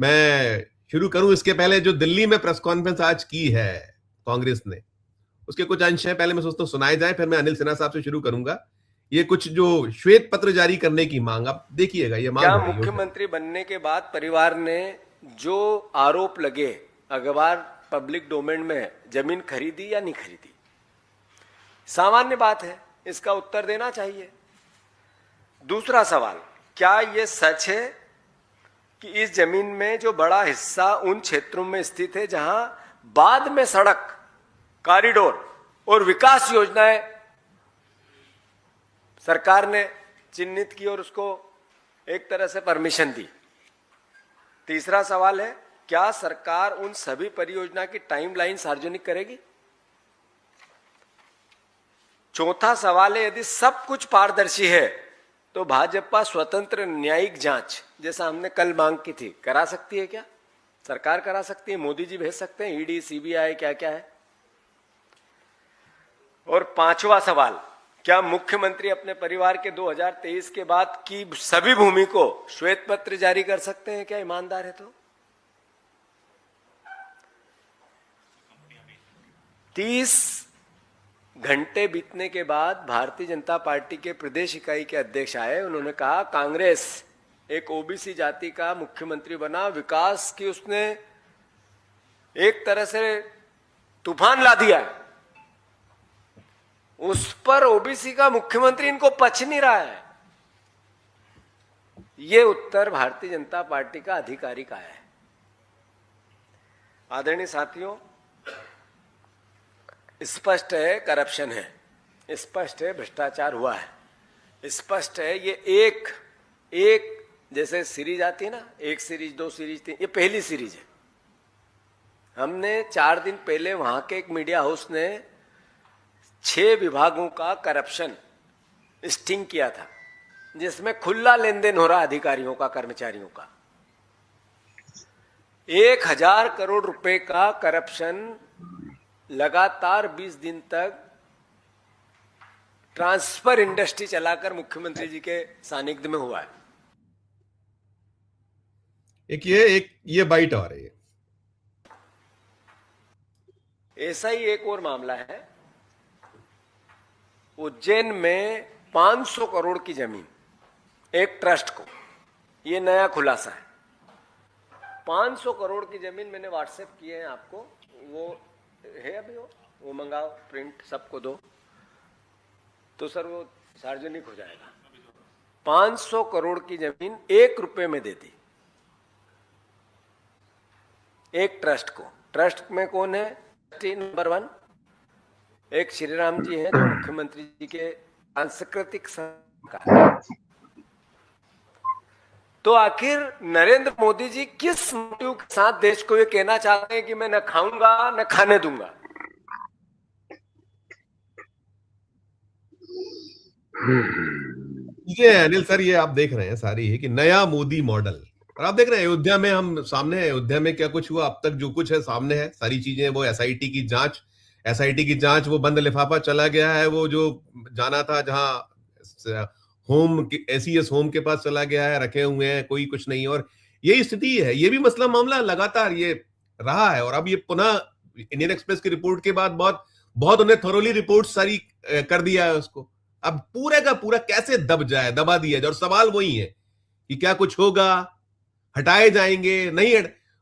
मैं शुरू करूं इसके पहले जो दिल्ली में प्रेस कॉन्फ्रेंस आज की है कांग्रेस ने, उसके कुछ अंश हैं, पहले मैं सोचता हूं सुनाए जाए, फिर मैं अनिल सिन्हा साहब से शुरू करूंगा। ये कुछ जो श्वेत पत्र जारी करने की मांग, आप देखिएगा ये मांग क्या हो रही है। मुख्यमंत्री बनने के बाद परिवार ने जो आरोप लगे, अखबार पब्लिक डोमेन में है, जमीन खरीदी या नहीं खरीदी? सामान्य बात है, इसका उत्तर देना चाहिए। दूसरा सवाल, क्या यह सच है कि इस जमीन में जो बड़ा हिस्सा उन क्षेत्रों में स्थित है जहां बाद में सड़क, कॉरिडोर और विकास योजनाएं सरकार ने चिन्हित की और उसको एक तरह से परमिशन दी? तीसरा सवाल है, क्या सरकार उन सभी परियोजना की टाइमलाइन सार्वजनिक करेगी? चौथा सवाल है, यदि सब कुछ पारदर्शी है तो भाजपा स्वतंत्र न्यायिक जांच, जैसा हमने कल मांग की थी, करा सकती है क्या? सरकार करा सकती है, मोदी जी भेज सकते हैं, ईडी, सीबीआई, क्या क्या है? और पांचवा सवाल, क्या मुख्यमंत्री अपने परिवार के 2023 के बाद की सभी भूमि को श्वेत पत्र जारी कर सकते हैं क्या, ईमानदार है तो? 30 घंटे बीतने के बाद भारतीय जनता पार्टी के प्रदेश इकाई के अध्यक्ष आए, उन्होंने कहा कांग्रेस एक ओबीसी जाति का मुख्यमंत्री बना, विकास की उसने एक तरह से तूफान ला दिया, उस पर ओबीसी का मुख्यमंत्री इनको पच नहीं रहा है। ये उत्तर भारतीय जनता पार्टी का आधिकारिक आया है। आदरणीय साथियों, स्पष्ट है करप्शन है, स्पष्ट है भ्रष्टाचार हुआ है, स्पष्ट है ये एक जैसे सीरीज आती है ना, 1 सीरीज 2 सीरीज 3, ये पहली सीरीज है। हमने 4 दिन पहले वहां के एक मीडिया हाउस ने 6 विभागों का करप्शन स्टिंग किया था, जिसमें खुला लेन देन हो रहा अधिकारियों का, कर्मचारियों का। 1000 करोड़ रुपए का करप्शन लगातार 20 दिन तक ट्रांसफर इंडस्ट्री चलाकर मुख्यमंत्री जी के सानिध्य में हुआ है। एक ये बाइट आ रही है। ऐसा ही एक और मामला है, उज्जैन में 500 करोड़ की जमीन एक ट्रस्ट को, ये नया खुलासा है। 500 करोड़ की जमीन मैंने व्हाट्सएप किए हैं आपको, वो है अभी, वो मंगाओ, प्रिंट सबको दो तो सर वो सार्वजनिक हो जाएगा। 500 करोड़ की जमीन 1 रुपए में दे दी एक ट्रस्ट को। ट्रस्ट में कौन है? ट्रस्टी नंबर 1 एक श्री राम जी हैं, जो मुख्यमंत्री जी के सांस्कृतिक सलाहकार। तो आखिर नरेंद्र मोदी जी किस मोटिव के साथ देश को ये कहना चाहते हैं कि मैं न खाऊंगा न खाने दूंगा? ये अनिल सर, ये आप देख रहे हैं सारी है कि नया मोदी मॉडल, और आप देख रहे हैं अयोध्या में, हम सामने है अयोध्या में क्या कुछ हुआ, अब तक जो कुछ है सामने है, सारी चीजें। वो एसआईटी की जांच वो बंद लिफाफा चला गया है, वो जो जाना था जहां होम एसीएस होम के पास चला गया है, रखे हुए हैं, कोई कुछ नहीं। और यही स्थिति है, ये भी मसला मामला लगातार ये रहा है। और अब ये पुनः इंडियन एक्सप्रेस की रिपोर्ट के बाद बहुत बहुत उन्हें थोरोली रिपोर्ट सारी कर दिया है उसको। अब पूरे का पूरा कैसे दबा दिया जाए। और सवाल वही है कि क्या कुछ होगा, हटाए जाएंगे, नहीं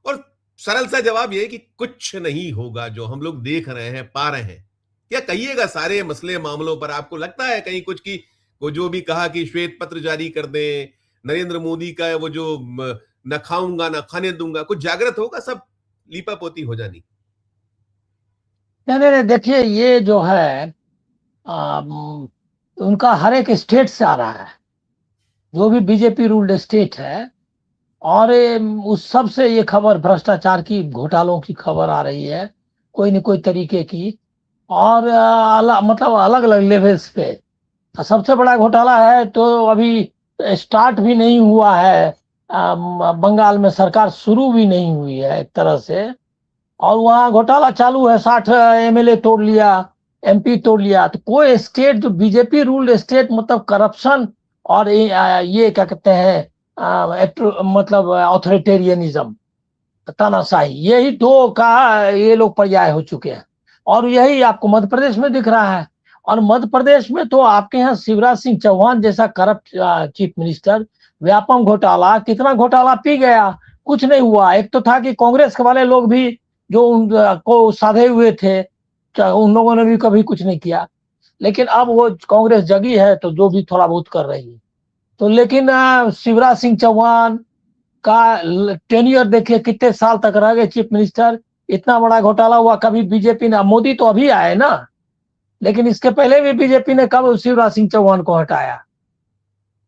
और सरल सा जवाब यह है कि कुछ नहीं होगा। जो हम लोग देख रहे हैं, पा रहे हैं, क्या कहिएगा सारे मसले मामलों पर? आपको लगता है कहीं कुछ की वो जो भी कहा कि श्वेत पत्र जारी कर दें, नरेंद्र मोदी का वो जो न खाऊंगा न खाने दूंगा, कुछ जागृत होगा? सब लीपा पोती हो जानी? नहीं, देखिए ये जो है उनका हर एक स्टेट से आ रहा है, जो भी बीजेपी रूल्ड स्टेट है, और उस सब से ये खबर भ्रष्टाचार की, घोटालों की खबर आ रही है, कोई न कोई तरीके की, और मतलब अलग अलग लेवल्स पे। सबसे बड़ा घोटाला है तो अभी स्टार्ट भी नहीं हुआ है, बंगाल में सरकार शुरू भी नहीं हुई है एक तरह से, और वहाँ घोटाला चालू है। 60 एमएलए तोड़ लिया, एमपी तोड़ लिया। तो कोई स्टेट जो बीजेपी रूल्ड स्टेट, मतलब करप्शन और ये क्या कहते हैं, मतलब ऑथोरिटेरियनिज्म, तानाशाही, यही दो का ये लोग पर्याय हो चुके हैं। और यही आपको मध्य प्रदेश में दिख रहा है। और मध्य प्रदेश में तो आपके यहाँ शिवराज सिंह चौहान जैसा करप्ट चीफ मिनिस्टर, व्यापम घोटाला, कितना घोटाला पी गया, कुछ नहीं हुआ। एक तो था कि कांग्रेस के वाले लोग भी जो उनको साधे हुए थे, उन लोगों ने भी कभी कुछ नहीं किया। लेकिन अब वो कांग्रेस जगी है तो जो भी थोड़ा बहुत कर रही है। तो लेकिन शिवराज सिंह चौहान का टेन्योर देखिए, कितने साल तक रह गए चीफ मिनिस्टर, इतना बड़ा घोटाला हुआ। कभी बीजेपी ने, मोदी तो अभी आए ना, लेकिन इसके पहले भी बीजेपी ने कब शिवराज सिंह चौहान को हटाया।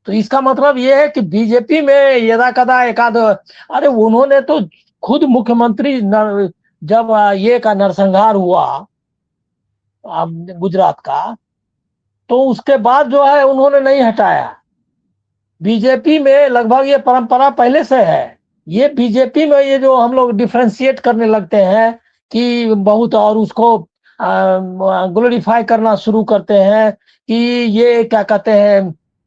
तो इसका मतलब ये है कि बीजेपी में यदा कदा एकाध, अरे उन्होंने तो खुद मुख्यमंत्री जब ये का नरसंहार हुआ गुजरात का, तो उसके बाद जो है उन्होंने नहीं हटाया। बीजेपी में लगभग ये परंपरा पहले से है। ये बीजेपी में ये जो हम लोग डिफ्रेंशिएट करने लगते हैं कि बहुत, और उसको ग्लोरीफाई करना शुरू करते हैं कि ये क्या कहते हैं,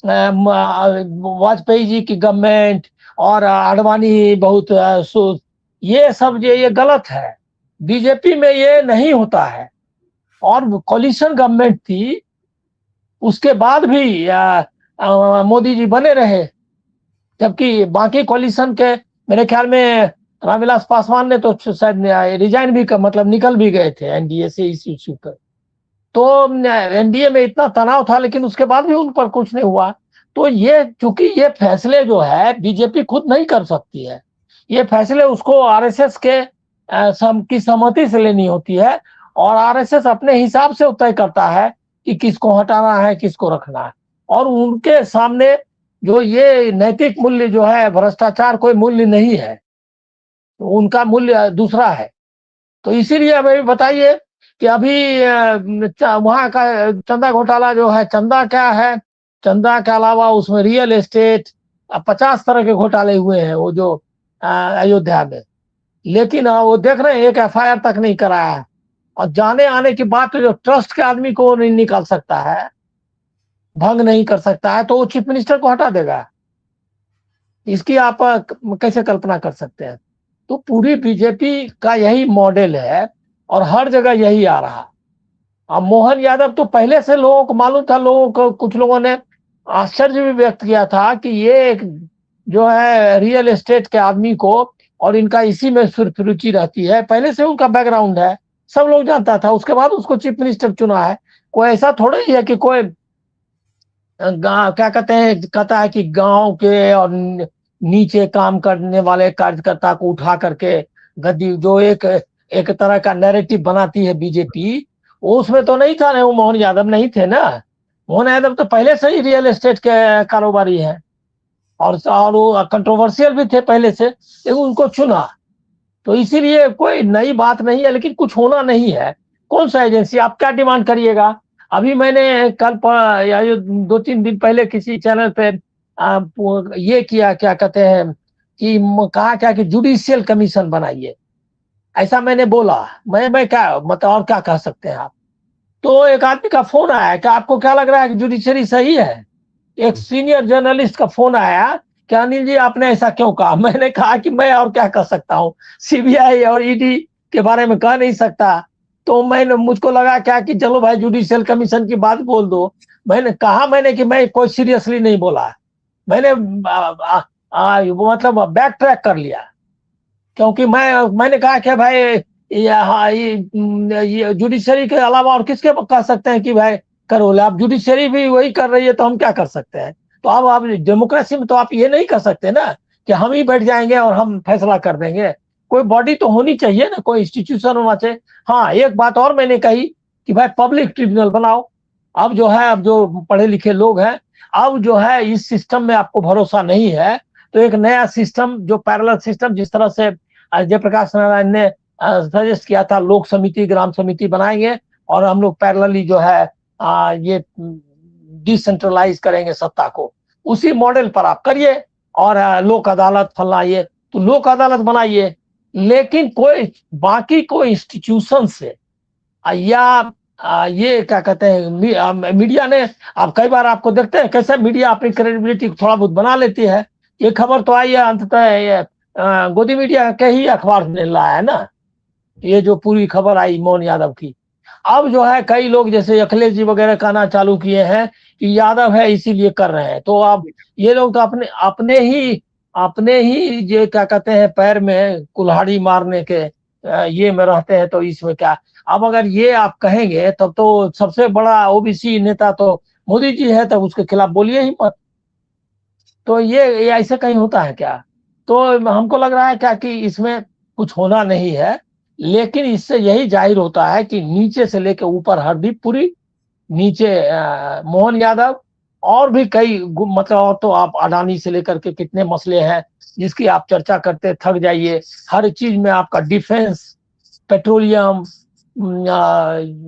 वाजपेयी जी की गवर्नमेंट और आडवाणी बहुत ये सब ये गलत है। बीजेपी में ये नहीं होता है। और कोलिशन गवर्नमेंट थी, उसके बाद भी मोदी जी बने रहे, जबकि बाकी कोलिशन के मेरे ख्याल में रामविलास पासवान ने तो शायद रिजाइन भी कर, मतलब निकल भी गए थे एनडीए से इस इश्यू पर। तो एनडीए में इतना तनाव था, लेकिन उसके बाद भी उन पर कुछ नहीं हुआ। तो ये, चूंकि ये फैसले जो है बीजेपी खुद नहीं कर सकती है, ये फैसले उसको आरएसएस के की सहमति से लेनी होती है। और आरएसएस अपने हिसाब से तय करता है कि किसको हटाना है, किसको रखना है। और उनके सामने जो ये नैतिक मूल्य जो है, भ्रष्टाचार कोई मूल्य नहीं है, तो उनका मूल्य दूसरा है। तो इसीलिए अभी बताइए कि अभी वहां का चंदा घोटाला जो है, चंदा क्या है, चंदा के अलावा उसमें रियल एस्टेट 50 तरह के घोटाले हुए हैं वो जो अयोध्या में। लेकिन वो देख रहे हैं, एक एफआईआर तक नहीं कराया है। और जाने आने की बात, तो जो ट्रस्ट के आदमी को नहीं निकाल सकता है, भंग नहीं कर सकता है, तो वो चीफ मिनिस्टर को हटा देगा। इसकी आप कैसे कल्पना कर सकते हैं। तो पूरी बीजेपी का यही मॉडल है और हर जगह यही आ रहा। अब मोहन यादव तो पहले से लोगों को मालूम था, लोगों को, कुछ लोगों ने आश्चर्य भी व्यक्त किया था कि ये जो है रियल एस्टेट के आदमी को, और इनका इसी में सिर्फ रुचि रहती है, पहले से उनका बैकग्राउंड है, सब लोग जानता था। उसके बाद उसको चीफ मिनिस्टर चुना है। कोई ऐसा थोड़ा ही है कि कोई क्या कहते हैं, कहता है कि गांव के और नीचे काम करने वाले कार्यकर्ता को उठा करके गद्दी, जो एक तरह का नैरेटिव बनाती है बीजेपी, उसमें तो नहीं था ना। वो मोहन यादव नहीं थे ना। मोहन यादव तो पहले से ही रियल एस्टेट के कारोबारी है, और वो कंट्रोवर्शियल भी थे पहले से, लेकिन उनको चुना। तो इसीलिए कोई नई बात नहीं है, लेकिन कुछ होना नहीं है। कौन सा एजेंसी, आप क्या डिमांड करिएगा। अभी मैंने कल या 2-3 दिन पहले किसी चैनल पे ये किया, क्या कहते हैं कि कहा क्या कि जुडिशियल कमीशन बनाइए, ऐसा मैंने बोला। मैं क्या मतलब, और क्या कह सकते हैं आप। तो एक आदमी का फोन आया कि आपको क्या लग रहा है कि जुडिशरी सही है। एक सीनियर जर्नलिस्ट का फोन आया कि अनिल जी आपने ऐसा क्यों कहा। मैंने कहा कि मैं और क्या कर सकता हूँ, सीबीआई और ईडी के बारे में कह नहीं सकता। तो मुझको लगा क्या कि चलो भाई जुडिशियल कमीशन की बात बोल दो। मैंने कहा कि मैं कोई सीरियसली नहीं बोला। मैंने मतलब बैक ट्रैक कर लिया, क्योंकि मैंने कहा कि भाई ये जुडिशरी के अलावा और किसके कह सकते हैं कि भाई करो। आप जुडिशरी भी वही कर रही है तो हम क्या कर सकते हैं। तो अब आप डेमोक्रेसी में तो आप ये नहीं कर सकते ना कि हम ही बैठ जाएंगे और हम फैसला कर देंगे। कोई बॉडी तो होनी चाहिए ना, कोई इंस्टीट्यूशन होना चाहिए। हाँ, एक बात और मैंने कही कि भाई पब्लिक ट्रिब्यूनल बनाओ। अब जो है, अब जो पढ़े लिखे लोग हैं, अब जो है इस सिस्टम में आपको भरोसा नहीं है, तो एक नया सिस्टम, जो पैरेलल सिस्टम, जिस तरह से जयप्रकाश नारायण ने सजेस्ट किया था, लोक समिति, ग्राम समिति बनाएंगे और हम लोग पैरेलली जो है ये डिसेंट्रलाइज करेंगे सत्ता को। उसी मॉडल पर आप करिए और लोक अदालत फलना, ये तो लोक अदालत बनाइए। लेकिन कोई बाकी कोई इंस्टीट्यूशन से या ये क्या कहते हैं मीडिया ने, आप कई बार आपको देखते हैं कैसे मीडिया अपनी क्रेडिबिलिटी थोड़ा बहुत बना लेती है। ये खबर तो आई है अंततः गोदी मीडिया के ही अखबार ने लाया है ना, ये जो पूरी खबर आई मोहन यादव की। अब जो है कई लोग जैसे अखिलेश जी वगैरह कहना चालू किए हैं कि यादव है इसीलिए कर रहे हैं। तो अब ये लोग तो अपने अपने ही ये क्या कहते हैं पैर में कुल्हाड़ी मारने के ये में रहते हैं, तो इसमें क्या। अब अगर ये आप कहेंगे तब तो सबसे बड़ा ओबीसी नेता तो मोदी जी है, तब उसके खिलाफ बोलिए ही मत। तो ये ऐसे कहीं होता है क्या? तो हमको लग रहा है क्या कि इसमें कुछ होना नहीं है, लेकिन इससे यही जाहिर होता है कि नीचे से लेकर ऊपर हरदीप पुरी, नीचे मोहन यादव, और भी कई मतलब, और तो आप अडानी से लेकर के कितने मसले हैं जिसकी आप चर्चा करते थक जाइए। हर चीज में आपका डिफेंस, पेट्रोलियम,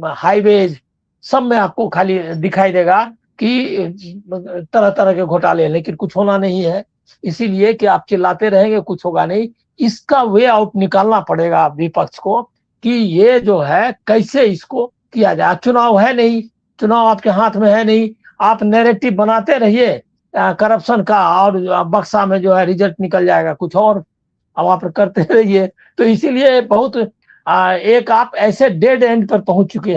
हाईवेज, सब में आपको खाली दिखाई देगा कि तरह तरह के घोटाले हैं, लेकिन कुछ होना नहीं है। इसीलिए कि आप चिल्लाते रहेंगे कुछ होगा नहीं। इसका वे आउट निकालना पड़ेगा विपक्ष को कि ये जो है कैसे इसको किया जाए। चुनाव है नहीं, चुनाव आपके हाथ में है नहीं, आप नैरेटिव बनाते रहिए करप्शन का, और बक्सा में जो है रिजल्ट निकल जाएगा कुछ और, अब आप करते रहिए। तो इसीलिए बहुत एक आप ऐसे डेड एंड पर पहुंच चुकी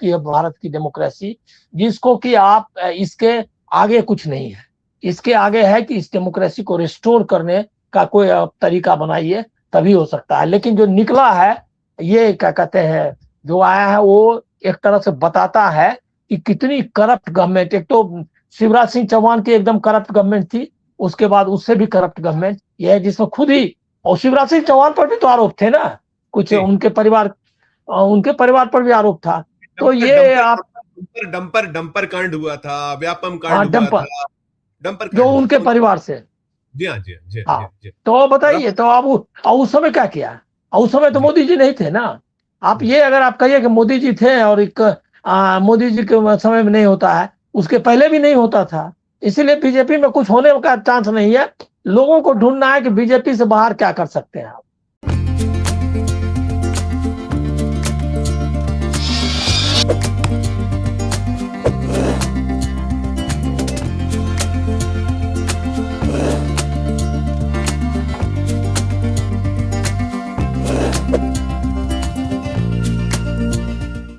है भारत की डेमोक्रेसी, जिसको कि आप इसके आगे कुछ नहीं है। इसके आगे है कि इस डेमोक्रेसी को रिस्टोर करने का कोई तरीका बनाइए, तभी हो सकता है। लेकिन जो निकला है, ये क्या कहते हैं, जो आया है वो एक तरह से बताता है कि कितनी करप्ट गवर्नमेंट। एक तो शिवराज सिंह चौहान की एकदम करप्ट गवर्नमेंट थी, उसके बाद उससे भी करप्ट गवर्नमेंट ये है, जिसमें खुद ही, और शिवराज सिंह चौहान पर भी तो आरोप थे ना, कुछ उनके परिवार पर भी आरोप था। तो ये आप डंपर डंपर कांड हुआ था, व्यापम हाँ कांड हुआ डंपर, था, डंपर जो कांड हुआ उनके था। परिवार से। जी हाँ, जी हाँ, जी हाँ, हाँ, जी तो बताइए, तो अब उस समय क्या किया? उस समय तो जी मोदी जी नहीं थे ना। आप ये अगर आप कहिए कि मोदी जी थे और एक मोदी जी के समय में नहीं होता है, उसके पहले भी नहीं होता था। इसीलिए बीजेपी में कुछ होने का चांस नहीं है। लोगों को ढूंढना है कि बीजेपी से बाहर क्या कर सकते हैं आप।